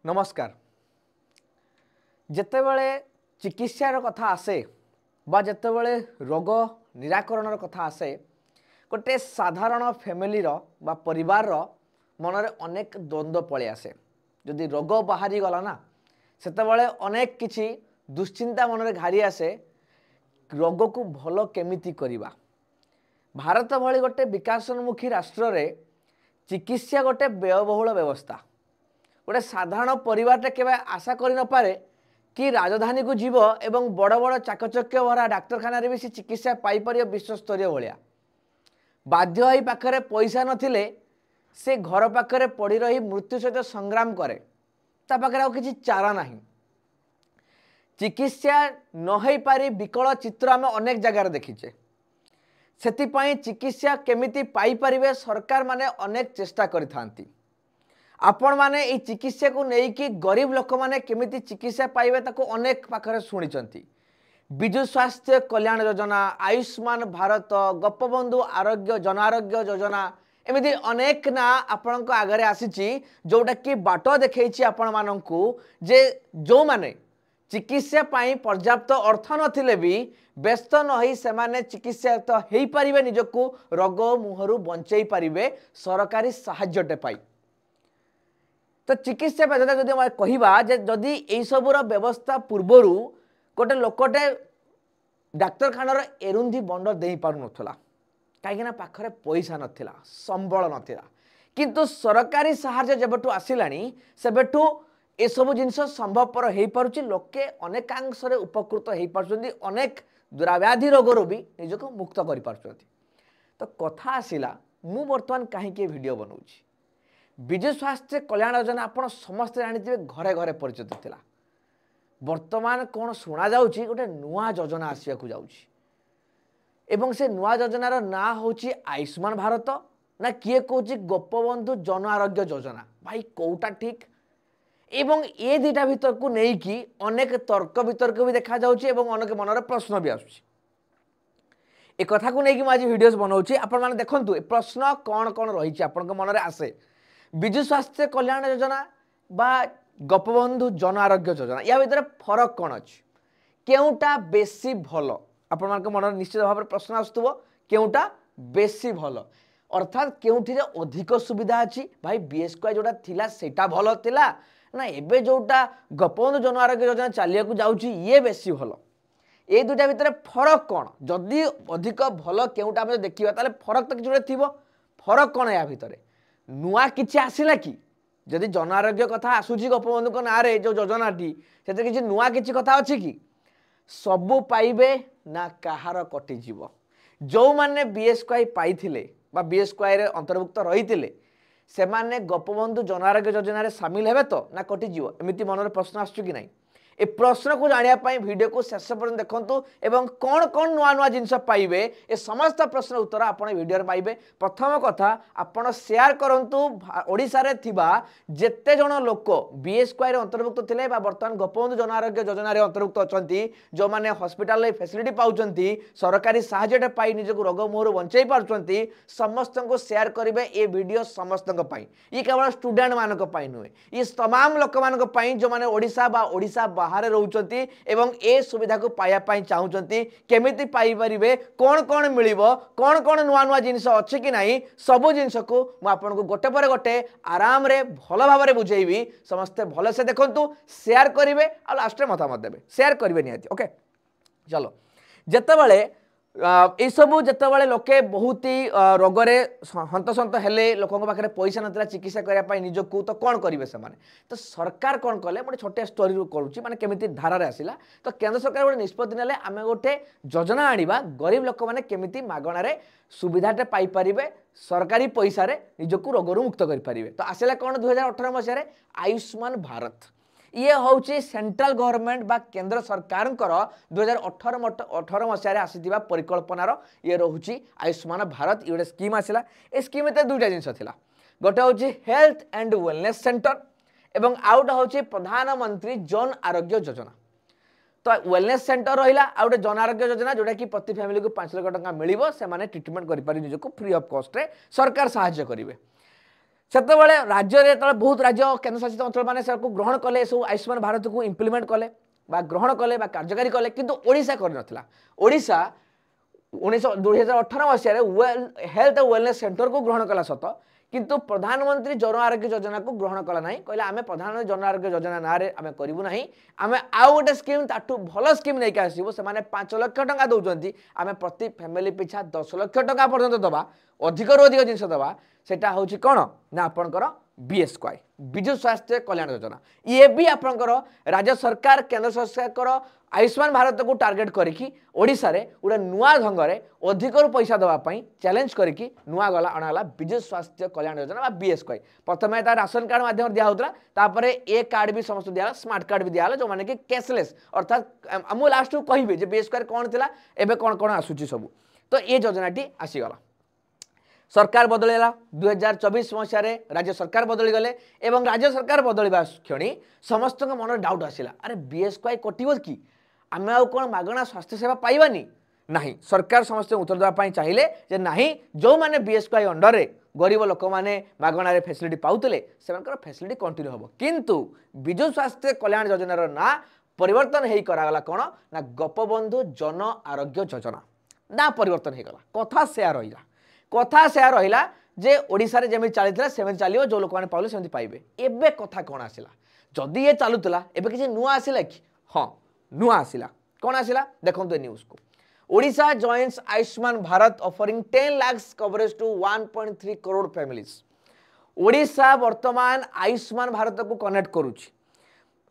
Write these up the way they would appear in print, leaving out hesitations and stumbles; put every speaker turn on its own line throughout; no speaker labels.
नमस्कार। जेतेबेले चिकित्सार कथा आसे बा जेतेबेले रोग निराकरण कथा आसे गोटे साधारण फैमिली बा परिवार मन रे अनेक द्वंद्व पड़े आसे। जदि रोग बाहरी गला ना सेतेबेले अनेक किछि दुश्चिंता मन रे घारी आसे। रोग को भलो केमिति करिबा। भारत भली गोटे विकासोन्मुखी राष्ट्र रे चिकित्सा गोटे व्ययबहुल व्यवस्था। गोटे साधारण परिवार केवे आशा करि न पारे कि राजधानी को जीव एवं बड़ बड़ चाकचक्य भरा डाक्तरखाना रे भी से चिकित्सा पाई परियो विश्वस्तरीय भलिया। बाध्य होई पाखरे पैसा नथिले से घर पाखरे पड़ी रही मृत्यु सहित संग्राम करे। ता पाखरे आ किछि चारा नाही। चिकित्सा न होई पारी विकल चित्र आम अनेक जगार देखीचे। सेतिपाई चिकित्सा केमिति पाई परिबे सरकार माने अनेक चेष्टा करिथांती। आपण माने ई चिकित्सा को नेकी गरीब लोक माने केमिति चिकित्सा पाइबे ताको अनेक पाखरे सुनिचंती। विजु स्वास्थ्य कल्याण योजना, आयुष्मान भारत, गोपबंधु आरोग्य जन आरोग्य योजना एमिति अनेक ना आपणक आगरे आसीची जोटा कि बाट देखैछि आपण माननकु जे जो माने चिकित्सा पाई पर्याप्त अर्थ नथिले भी व्यस्त नही से माने चिकित्सा तो हेई परिबे निजको रोग मुहरु बंचई परिबे सरकारी सहायते पाई। तो चिकित्सा व्यवस्था जदि हम कहवा जदि यही सबूर व्यवस्था पूर्वर गोटे लोकटे डाक्तरखानार एरुंधी बंड दे पार नाला कहीं पाखरे पैसा नाला संबल नाला किंतु सरकारी साहाय्य जबठू आसला सेबठू ए सब जिनस संभवपर हो पारुछि। लोके अनेकांश उपकृत हो पार्छन्ति। अनेक दुराव्याधि रोगर भी निजको मुक्त कर पार्छन्ति। तो कथा आसला मु वर्तमान कहीं वीडियो बनाऊँगी। विजु स्वास्थ्य कल्याण योजना आपण समस्त जानिथिबे घरे घरे परिचित थिला। वर्तमान कौन शुणा जाउछि गोटे नुआ योजना आसिया को जाउछि एवं से नुआ योजनार ना होछि आयुष्मान भारत ना किए कहछि गोपबंधु जन आरोग्य योजना। भाई कोउटा ठीक एवं ए दुटा भितर को नेकी अनेक तर्क वितर्क भी देखा जाउछि एवं अनेक मनर प्रश्न भी आसुछि। ए कथा को नेकी आज वीडियोस बनाउछि। आपण माने देखंतु ए प्रश्न कौन कौन रहिछि आपनक मनरे आसे। विजु स्वास्थ्य कल्याण योजना बा गोपबंधु जन आरोग्य योजना या भीतर फरक कौन अच्छी केउटा बेसी भल आपण मान मन निश्चित भाव में प्रश्न आसुव केउटा बेसी भल अर्थात केउठी अधिक सुविधा अच्छी। भाई बीएसकेवाई जोटा थिला सेटा भल थिला ना एबे जोटा गोपबंधु जन आरोग्य योजना चलिया को जाउची ये बेसी भल। ए दुटा भीतर फरक कौन जदि अधिक भल केउटा हम देखिबा ताले फरक तो किछि थिबो। फरक कौन या भीतर नुआ किछि आसिला कि जदि जन आरोग्य कथा आसुची गोपबंधु को ना रे जो योजनाटी से किछि नुआ किछि कथा अछि कि सबु पाइबे ना कहार कटि जीव। जो माने बीएसकेवाई पाइथिले बा बीएसकेवाई रे अंतर्भुक्त रहिथिले से माने गोपबंधु जन आरोग्य योजना रे शामिल हेबे तो ना कटि जीव एमिति मनरे प्रश्न आसुची कि नाही। ए प्रश्न को जानिया पाई वीडियो को शेष पर्यंत देखंतु एवं कौन कौन नुआ नुआ जिनस पाइबे ए समस्त प्रश्न उत्तर आपण वीडियो रे पाइबे। प्रथम कथा आपण शेयर करंतु ओडिसा रे थिबा जेते जण लोक बीएसकेवाई रे अंतर्भुक्त थिले बा वर्तमान गोपबंधु जन आरोग्य योजना रे अंतर्भुक्त अछंती जो माने हॉस्पिटल रे फैसिलिटी पाउचंती सरकारी सहायता पाई निजको रोग मोहरु बंचई पारुचंती समस्त को शेयर करिवे। ए वीडियो समस्त को पाई ई केवल स्टूडेंट मानक पाई नुहे ई तमाम लोक मानक पाई जो माने ओडिसा बा ओडिसा बाहर रहउचंती एवं ए सुविधा को पाया पाई चाहउचंती केमिति पाई परिबे कोन कोन मिलिबो कोन कोन नुआ नुआ जिनिस अछि कि नाही सब जिनिस को मु आपन को गोटे पर गोटे आराम रे भलो भाव रे बुझेइबी। समस्त भलो से देखंतु शेयर करिवे आ लास्ट रे मतामत देबे शेयर करिवे निहाती। ओके चलो जेतेबेले ए सबू जेतेबेले लोके बहुत ही रोगरे हंतसंत हेले लोकों पाखे पैसा नथिला चिकित्सा करने निजको तो कौन करेंगे से माने तो सरकार कौन कले गोटे छोटे स्टोरी करुच्ची माने केमिति धारा रे आसिला। तो केंद्र सरकार गोटे निष्पत्ति नेले आमे गोटे योजना आनिबा गरीब लोक माने केमिति मागणारे सुविधाटे पाई परिबे सरकारी पैसा रे निजको रोगरु मुक्त करि परिबे। तो आसिला कौन 2018 मसिया रे आयुष्मान भारत ये हूँ सेंट्रल गवर्नमेंट बा केंद्र सरकार 2018 मसीह आसीथिबा परिकल्पनार ये रोचे आयुष्मान भारत ये गोटे स्कीम आसला। ए स्कीम दुईटा जिनस थिला गोटे हूँ हेल्थ एंड वेलनेस सेंटर एवं आउट हूँ प्रधानमंत्री जन आरोग्य योजना। तो वेलनेस सेंटर रहा आ गए जन आरोग्य योजना जोटा कि प्रति फैमिली को 5 लाख टका मिल से ट्रिटमेंट कर निजको फ्री ऑफ कॉस्ट रे सरकार साहाय्य करेंगे। सेतबेले राज्य बहुत राज्य केन्द्रशासित अंचल मैंने ग्रहण कले सब आयुष्मान भारत को इम्प्लीमेंट कले ग्रहण कले कार्यकारी कले किंतु ओडिशा कर ओडिशा 2018 मसीह हेल्थ वेलनेस सेंटर को ग्रहण कला सत किंतु प्रधानमंत्री जन आरोग्य योजना को ग्रहण कला ना कहले आम प्रधानमंत्री जन आरोग्य योजना ना आम करूँ ना आम आउ गोटे स्कीम ताठू भल स्कीम नहीं आसो से 5 लाख टका दौरान आम प्रति फैमिली पिछा 10 लाख टका पर्यंत दबा अधिक अधिक जिन दबा सेटा हूँ कौन ना आपंकर बीएसवाई विजु स्वास्थ्य कल्याण योजना ये भी आपंकर राज्य सरकार केंद्र सरकार आयुष्मान भारत को टार्गेट करिकी ओडिशा रे गोटे नुआ ढंग से अधिक पैसा देवाई चैलेंज करिकी नुआ गला अणागला विजु स्वास्थ्य कल्याण योजना बीएसवाई प्रथम राशन कार्ड माध्यम दिया होता ए कार्ड भी समस्त दिया स्मार्ट कार्ड भी दिया जो मैंने कि कैशलेस अर्थात मुझे लास्ट को कहि जे बीएसवाई कौन थी एवं कौन कौन आसूची सब तो ये योजनाटी आसीगला सरकार बदलला 2024 मसीह राज्य सरकार बदली गले एवं राज्य सरकार बदलवा क्षणी समस्त मन डाउट आसला अरे बीएसवाई कटिब कि आम आउ कौन मागणा स्वास्थ्य सेवा पाइबानी नहीं सरकार समस्त उत्तर देवाई चाहिए जे नहीं जो मैंने बीएसवाई अंडर गरीब लोक मैंने मागणार फैसिलिटी पाउतले से फैसिलिटी कंटिन्यू हम किंतु विजु स्वास्थ्य कल्याण योजनार ना परिवर्तन हो करागला कौन ना गोपबंधु जन आरोग्य योजना ना परिवर्तन होगला कथा से रहा जे ओडिशा रे जमी चलता सेमती चलो जो लोक मैंने पाइले सेमती पाइबे एबे कथा कौन आसला जदि ये चलुला एबे किसी नुआ आसला कि हाँ नुआ आसला कौन आसला देखो न्यूज को Odisha joins Ayushman Bharat offering 10 lakh coverage to 1.3 crore families Odisha वर्तमान आयुष्मान भारत को कनेक्ट करुच्ची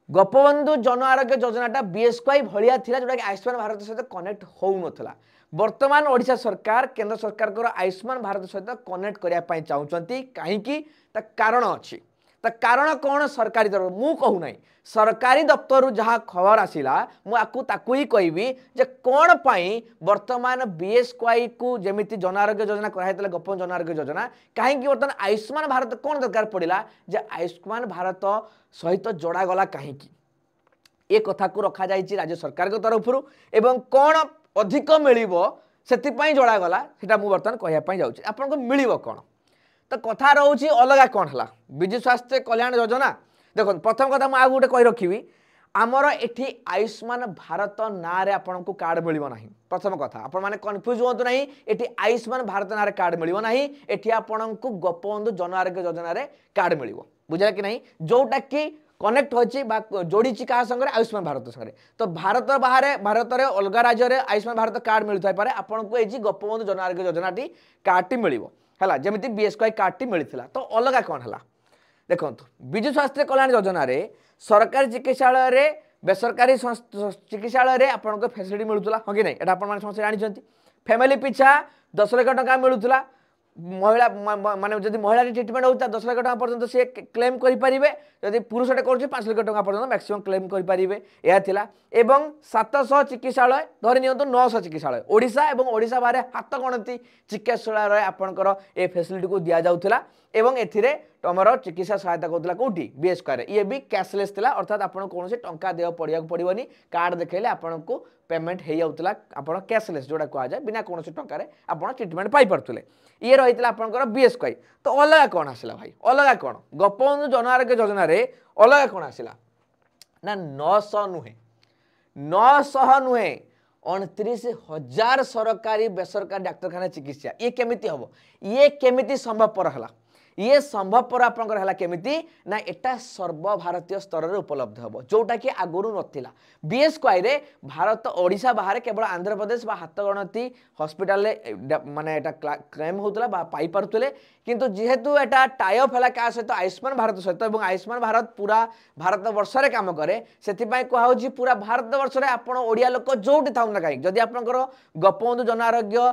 गोपबंधु जन आरोग्य योजनाटा बीएसवाई भाया था जोटा कि आयुष्मान भारत सहित कनेक्ट हो नाला वर्तमान ओडिशा सरकार केंद्र सरकार को आयुष्मान भारत सहित कनेक्ट करने चाहते कहीं कारण अच्छी कारण कौन सरकारी तरफ मु कहूना सरकारी दफ्तर जहाँ खबर आसला मुझे कहबी जे कौन पाई वर्तमान बीएसवाई को जमीती जन आरोग्य योजना कराई गोपबंधु जन आरोग्य योजना कहीं वर्तमान आयुष्मान भारत कौन दरकार पड़ा जे आयुष्मान भारत सहित जोड़ागला कहीं ये कथा को रखा जाइए राज्य सरकार के तरफ एवं कौन अधिक मिल से जोड़ागला सीटा मुझे बर्तमान कहवाई जाऊँगी आपको मिल कौन तो कथा रोचे अलग कौन है विजु स्वास्थ्य कल्याण योजना देखो प्रथम कथा मुझे गोटे कही रखी आमर एठी आयुष्मान भारत ना रे आपन को कार्ड मिलिबो नाही प्रथम कथा आपण माने कंफ्यूज होंतु नाही एठी आयुष्मान भारत ना रे कार्ड मिलिबो नाही एठी आपन को गोपबंधु जन आरोग्य योजना रे कार्ड मिलिबो बुझला कि नहीं जोटा कि कनेक्ट होची बा जोड़ी का संगे आयुष्मान भारत संगे तो भारत बाहर भारत रे अलग राज्य रे आयुष्मान भारत कार्ड मिलु थाई पारे आपन को एजी Gopabandhu Jan Arogya Yojana T card T मिलिबो हला जेमिति बीएसवाई कार्ड टी मिलिथिला तो अलग कौन हला देखंतु विजु स्वास्थ्य कल्याण योजना रे सरकारी चिकित्सालय रे बेसरकारी चिकित्सालय रे आपन को फैसिलिटी मिलुतला हो कि नहीं एटा आपन माने समस्त जानि फैमिली पिछा 10 लाख टका मिलुतला महिला माने जदि महिला ट्रिटमेंट होता 10 लाख टका पर्यंत से क्लेम करि परिबे जदि पुरुषटे कर 5 लाख टका पर्यंत मैक्सिमम क्लेम करि परिबे या थिला एवं 700 चिकित्सालय धरि नियंतु 900 चिकित्सालय ओडिशा एवं ओडिशा बारे हाथ गणति चिकित्सालय आपनकर ए फैसिलिटी को दिया जाउथला एवं एथिरे तमरो चिकित्सा सहायता करथला कोठी बीएसवाई ये भी कैशलेस थिला अर्थात आपन कोन से टंका देव पड़िया पड़िबनी कार्ड देखैले आपन को पेमेंट हे जाउथला आपन कैशलेस जोडा को आ जाय बिना कोन से टंका रे आपन ट्रीटमेंट पाई परथले ये रहितला आपनकर बीएसवाई तो अलग कौन आसला भाई अलग कौन गोपबंधु जन आरोग्य योजना रे अलग कौन आसला ना 900 नुहे 900 नुहे 29,000 सरकारी बेसरकारी डाक्तरखाना चिकित्सा ये केमिति हबो ये केमिति संभवपर हला ये संभवपर आपनकर हला केमिति ना एटा सर्वभारतीय स्तर रे उपलब्ध हबो जोटा कि आगुरु नथिला बीएसवाई रे भारत ओडिशा बाहर केवल आंध्र प्रदेश बा हाथ गणति हॉस्पिटल माने एटा क्लेम होतला बा पाई परतले किंतु जेहेतु एटा टाइप हला का सहित आयुष्मान भारत सहित एवं आयुष्मान भारत पूरा भारत वर्ष रे काम करे सेति पई को होची पूरा भारत वर्ष रे आपण ओडिया लोक जोटी थाउ ना काई जदि आपनकर गोपबंधु जन आरोग्य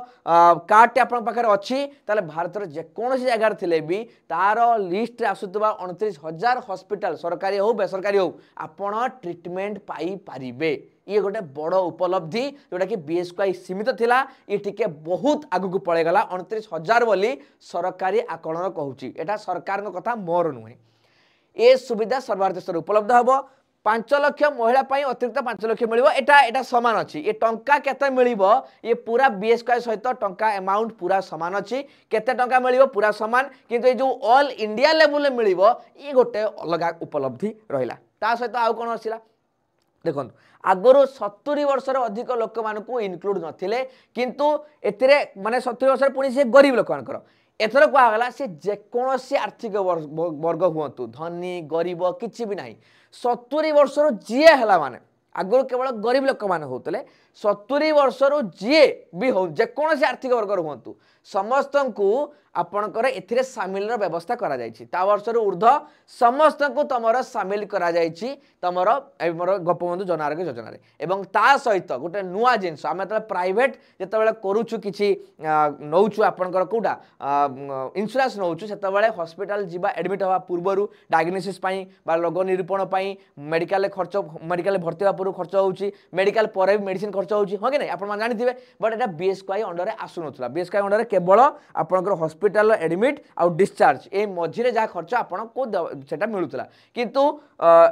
कार्ड आपन पाखर अछि ताले भारत रे जे कोनोसी जगह रे थिले भी तार लिस्ट रे आसुतबा 29,000 हॉस्पिटल सरकारी हो बेसरकारी हो आपण ट्रीटमेंट पाई पारिबे ये गोटे बड़ उपलब्धि जोटा कि बीएसवाई सीमित थिला ये टिके बहुत आगु को पळे गला 29,000 बोली सरकारी आकलन कहूची एटा सरकार कथा मोर नुहे ए सुविधा सर्वभारतीय स्तर उपलब्ध हबो 5 लाख महिला अतिरिक्त 5 लाख मिल एटा सामान अच्छी ये टंका केते मिलिबो ये पूरा बीएसके सहित टंका अमाउंट पूरा सामान अच्छी केते टंका मिलिबो पूरा सामान किंतु ये जो ऑल इंडिया लेवल मिलिबो ये गोटे अलग उपलब्धि रहिला ता सहित आउ कोन आसिला देखो आगुरी 70 वर्षर अधिक लोक मान इनक्लूड नथिले किंतु एथिरे माने 70 वर्ष पुणी से गरीब लोक मानकर एथर कहला से जेकोसी आर्थिक वर्ग हुंतु धनी गरीब किछि भी नाही 70 वर्षर जीए हला माने आगुरी केवल गरीब लोक माने होतले 70 वर्षर जीए भी हो जेकोसी आर्थिक वर्ग हुंतु समस्त को आपणकर एथिरे सामिल व्यवस्था करा जायछि ता वर्षर ऊर्ध्व समस्त को तमर सामिल करा जायछि तमर मोर गोपबंधु जन आरोग्य योजना रे एवं ता सहित गोटे नुआ जिंस आमे त प्राइवेट जेतेबेले करूछु किछि नौछु आपणकर कोडा इंश्योरेंस नौछु सेतेबेले हॉस्पिटल जिबा एडमिट हवा पूर्वरु डायग्नोसिस पई बा रोग निरूपण पई मेडिकल खर्च मेडिकल भर्ती हवा पूर्व खर्च होउछि मेडिकल परे मेडिसिन खर्च होउछि हो कि नै आपण मान जानिथिबे बट एटा बीएसके अंडर रे आसु नथला बीएसके अंडर केवल आपणकर हॉस्पिटल एडमिट आउ डिस्चार्ज ए मझिरे जा खर्च आपण को सेटा मिलुतला किंतु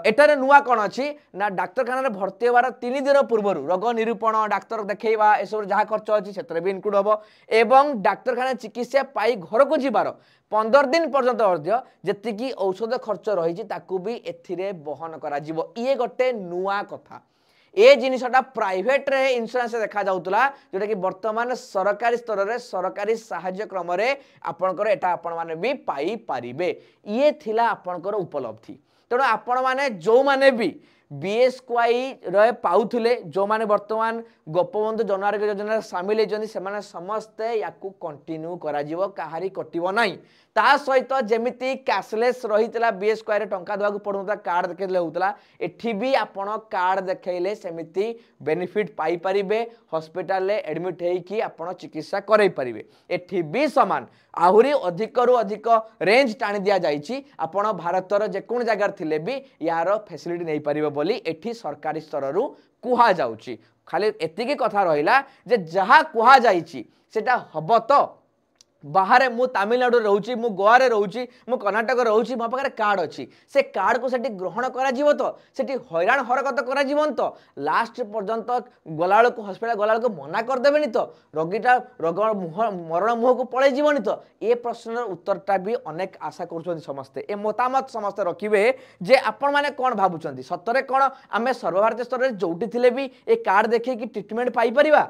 एटारे नुआ कोन अछि ना डाक्तरखाना रे भर्ती होवार 3 दिन पूर्व रोग निरूपण डाक्तर देखैबा ए सब जहा खर्च अछि सेतरे भी इनक्लूड होबो एवं डाक्तरखाना चिकित्सा पाई घर को जिबार 15 दिन पर्यंत अर्ध्य जेतिकी औषध खर्च रही ताकू भी एथिरे बहन करा जिवो ये गोटे नुआ कथा ए जिनिसटा प्राइवेट रे इंश्योरेंस देखा जाउतला जोटा कि वर्तमान सरकारी स्तर रे सरकारी सहाय्य क्रम रे आपनकर एटा आपण माने भी पाई पारिबे ये थिला आपनकर उपलब्धि तेणु आपण माने जो माने भी बीएसके रे पाउथिले जो माने वर्तमान गोपबंधु जन आरोग्य योजना सामिल होइजनी से माने समस्ते याकू कंटिन्यू करा जिवो काहारी कटिवो नाही ता सहित जेमिति कैशलेस रहितला बीएसके रे टंका दवा पड़ुता कार्ड देखले होतला एठी भी आपण कार्ड देखैले सेमिति बेनिफिट पाई परिबे हॉस्पिटल ले एडमिट हेई कि आपण चिकित्सा करै परिबे एठी भी समान आहुरी अधिक रु अधिक रेंज टाणी दिया जाइछि आपण भारतर जे कोन जगह थिले भी यार फैसिलिटी नै परिबे बोली एठी सरकारी स्तर रु कुहा जाउछि खाली एतिकी कथा रहिला जे जहा कुहा जाइछि सेटा हबो तो बाहर मु तमिलनाडु रोची मु गोवा रे रोची मु कर्नाटक रोची मो पाखे कार्ड अच्छी से कार्ड को सेठी ग्रहण करा जीवो तो सेठी हैरान हरकत करा जीवन तो लास्ट पर्यंत गलाल को हॉस्पिटल गलाल को मना कर देबेनी तो रोगीटा रोग मरण मुह को पळे जीवनी तो ए प्रश्नर उत्तरटा भी अनेक आशा करूछन समस्ते ए मतामत समस्ते रखिबे जे आपण माने कोन भाबुचंती सतरे कोन आमे सर्वभारतीय स्तर रे जोटी थिले भी ए कार्ड देखि कि ट्रीटमेंट पाई परिबा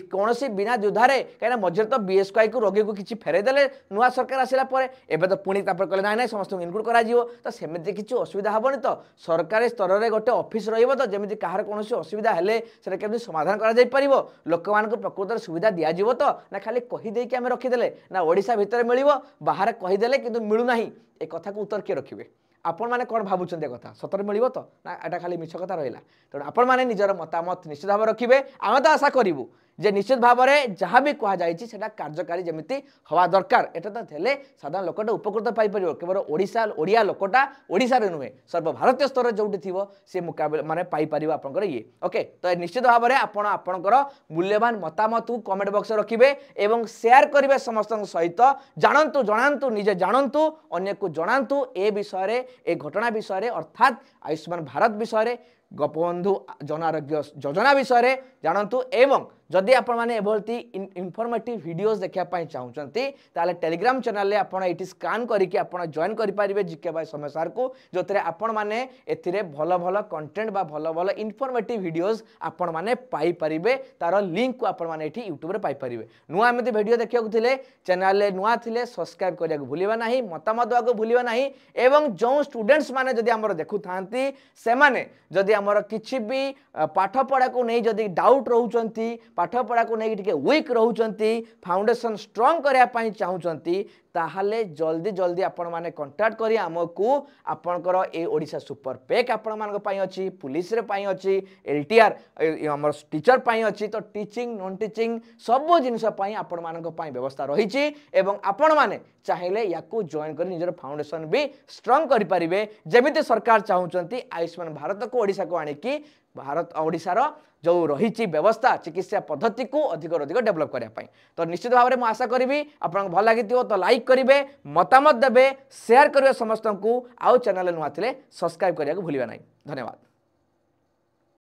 कोनोसी बिना दुधारे काना मझर तो बीएसके को रोगी को किछि फेरे देले नुआ सरकार आसिला परे एबे तो पुणी तापर कहले नाइ नाइ समस्त इनक्लूड करा जिवो तो सेमिति किछि असुविधा हबनी तो सरकारी स्तर रे गोटे ऑफिस रहिबो तो जेमिति काहर कोनोसी असुविधा हेले सेटा केमि समाधान करा जाई परिबो लोक मान को प्रकृतर सुविधा दिया जिवो तो ना खाली कहि देई कि हम रखि देले ना ओडिसा भितर मिलिबो बाहर कहि देले किंतु मिलु नाही ए कथा को उत्तर के रखिबे आपण माने कोन भाबुचन दे कथा सतर मिलिबो तो ना एटा खाली मिछ कथा रहिला त आपण माने निजर मतामत निश्चित भाव रखिबे आमे तो आशा करिवु जे निश्चित भाव में जहाँ भी कह जाए कार्यकारी जमी हवा दरकार एटा तो थे साधारण लोकटा उपकृत पाई परिबो केवल ओडिशा ओडिया लोकटा ओडिशा रे नुहे सर्वभारतीय स्तर जोटी थी सी मुकाबला माने पाई परिबो आपनकर ये ओके तो निश्चित भाव में आपणकर मूल्यवान मतामत को कमेंट बॉक्स रखिबे एवं शेयर करिवे समस्त सहित जानंतु जणांतु निजे जानंतु अन्य को जणांतु ए विषय ए घटना विषय अर्थात आयुष्मान भारत विषय गोपबंधु जन आरोग्य योजना विषय जानतु एवं जदि आपण माने एभलती इनफॉर्मेटिव वीडियोस देखा पाई चाहउचंती ताले टेलीग्राम चैनल ले आपण एटी स्कैन करिके आपण जॉइन करि परिबे जीके बाय समाचार को जोतरे आपण माने एथिरे भलो भलो कंटेंट बा भलो भलो इनफॉर्मेटिव वीडियोस आपण माने पाई परिबे तार लिंक को आपण माने एठी YouTube रे पाई परिबे नुआ एमती वीडियो देखिया को थिले चैनल ले नुआ थिले सब्सक्राइब करिया को भूलिबा नाही मतामत देवा को भूलिबा नाही एवं जो स्टूडेंट्स माने जदि हमर देखु थांती से माने जदि हमर किछि भी पाठ पढ़ा को नै जदि डाउट रहउचंती पाठ पढ़ा को नहीं टिके वीक रहउचंती फाउंडेशन स्ट्रांग करिया पाई चाहउचंती ताहले जल्दी जल्दी आपण माने कांटेक्ट करी हमकु आपनकर ए ओडिशा सुपर पैक आपण मान पाई अछि पुलिस रे पाई अछि एलटीआर हमर टीचर पाई अछि तो टीचिंग नॉन टीचिंग सब जिनिस पाई आपण मान पाई व्यवस्था रहिछि एवं आपण माने चाहिले याकू जॉइन करी निजर फाउंडेशन भी स्ट्रांग करि परिबे जेमिति सरकार चाहउचंती आयुष्मान भारत को ओडिशा को आनि कि भारत ओडिशार जो रही व्यवस्था चिकित्सा पद्धति को अधिक अधिक डेवलप करने तो निश्चित भाव में आशा करी आपको भल लगी तो लाइक करेंगे मतामत देवे शेयर करेंगे समस्त को आउ चैनल नुआ थे सब्सक्राइब करने को भूलिबा नहीं। धन्यवाद।